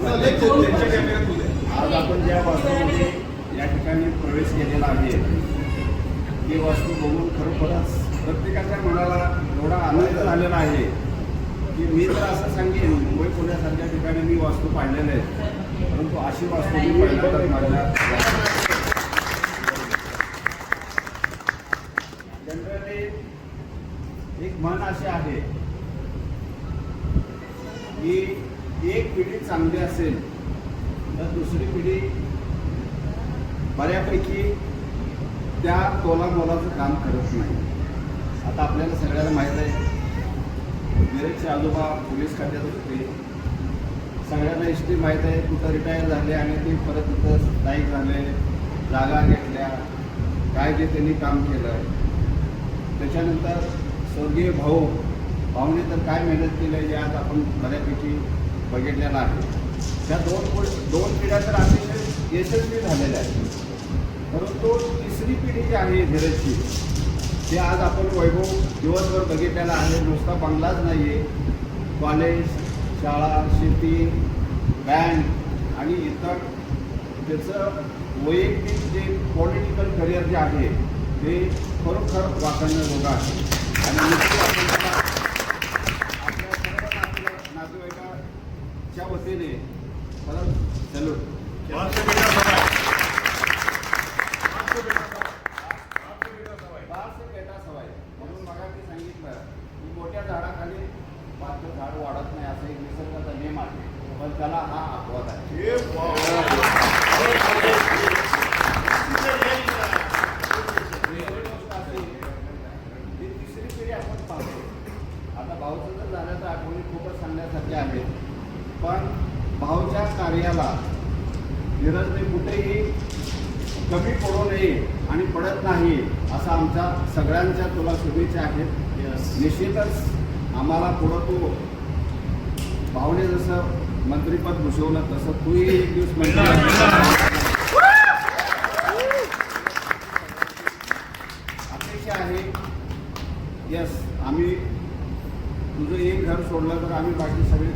आज आपण ज्या वास्तूमध्ये या ठिकाणी प्रवेश केलेला आहे ती वास्तू बघून खरोखरच प्रत्येकाच्या मनाला एवढा आनंद झालेला आहे की मी तर असं सांगेन मुंबई पुण्यासारख्या ठिकाणी मी वास्तू पाहिलेले आहेत, परंतु अशी वास्तू मी पहिल्यांदाच माझ्या जनरली एक म्हण अशी आहे की एक पिढी चांगली असेल तर दुसरी पिढी बऱ्यापैकी त्या तोलामोलाचं काम करत नाही. आता आपल्याला सगळ्यांना माहीत आहे नीरजचे आजोबा पोलीस खात्यात होते, सगळ्यांना हिस्ट्री माहीत आहे. कुठं रिटायर झाले आणि ते परत तिथं स्थायिक झाले, जागा घेतल्या, काय जे त्यांनी काम केलं. त्याच्यानंतर स्वर्गीय भाऊने तर काय मेहनत केली आहे आज आपण बऱ्यापैकी बघितलेलं आहे. त्या दोन पिढ्या तर अतिशय यशस्वी झालेल्या आहेत, परंतु तिसरी पिढी जी आहे धीरजची ते आज आपण वैभव दिवसभर बघितलेला आहे. नुसता बंगलाच नाही आहे, कॉलेज, शाळा, शेती, बँक आणि इतर त्याचं वैयक्तिक जे पॉलिटिकल करिअर जे आहे ते खरोखर वाखाणण्याजोगं आहे. आणि आपल्या सर्व नातेवाईकाच्या वतीने परत सॅल्यूट. म्हणून मला मी सांगितलं की मोठ्या झाडाखाली बारकं झाड वाढत नाही असा एक निसर्गाचा नियम आहे, पण त्याला हा अपवाद आहे. ही तिसरी पिढी आपण पाहतो. आता भाऊचं जर झाल्याचं आठवणी खूपच सांगण्यासारख्या आहेत, पण भाऊच्या कार्याला नीरजने कुठेही कमी पडू नये आणि पडत नाही असं आमच्या सगळ्यांच्या तुला शुभेच्छा आहेत. निश्चितच आम्हाला पुढं तू भावने जसं मंत्रिपद भूषवलं तसं तूही एक दिवस मंत्री अपेक्षा आहे. यस, आम्ही तुझं एक घर सोडलं तर आम्ही बाकी सगळे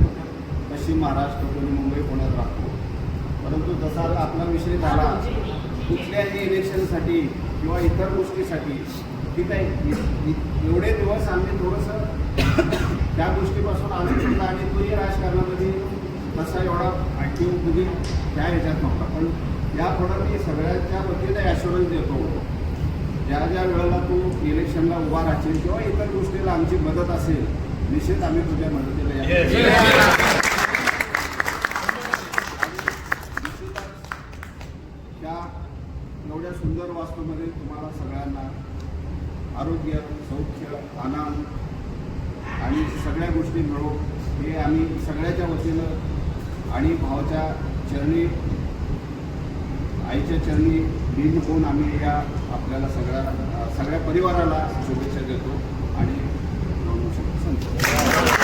पश्चिम महाराष्ट्र, कोणी मुंबई, पुण्यात राहतो. परंतु जसा आपला विषय झाला कुठल्याही इलेक्शनसाठी किंवा इतर गोष्टीसाठी ठीक आहे, एवढे दिवस आम्ही थोडंसं त्या गोष्टीपासून आनंद होता आणि तोही राजकारणामध्ये तसा एवढा ॲक्टिव्ह कधी त्या ह्याच्यात नव्हता. पण यापुढं मी सगळ्यांच्या वतीने ॲश्युरन्स देतो, ज्या ज्या वेळेला तू इलेक्शनला उभा राहशील किंवा इतर गोष्टीला आमची मदत असेल निश्चित आम्ही तुझ्या मदतीला त्या एवढ्या सुंदर वास्तूमध्ये तुम्हाला सगळ्यांना आरोग्य, सौख्य, आनंद आणि सगळ्या गोष्टी मिळो हे आम्ही सगळ्याच्या वतीनं आणि भावाच्या चरणी, आईच्या चरणी लीन होऊन आम्ही या आपल्याला सगळ्या परिवाराला शुभेच्छा देतो आणि संत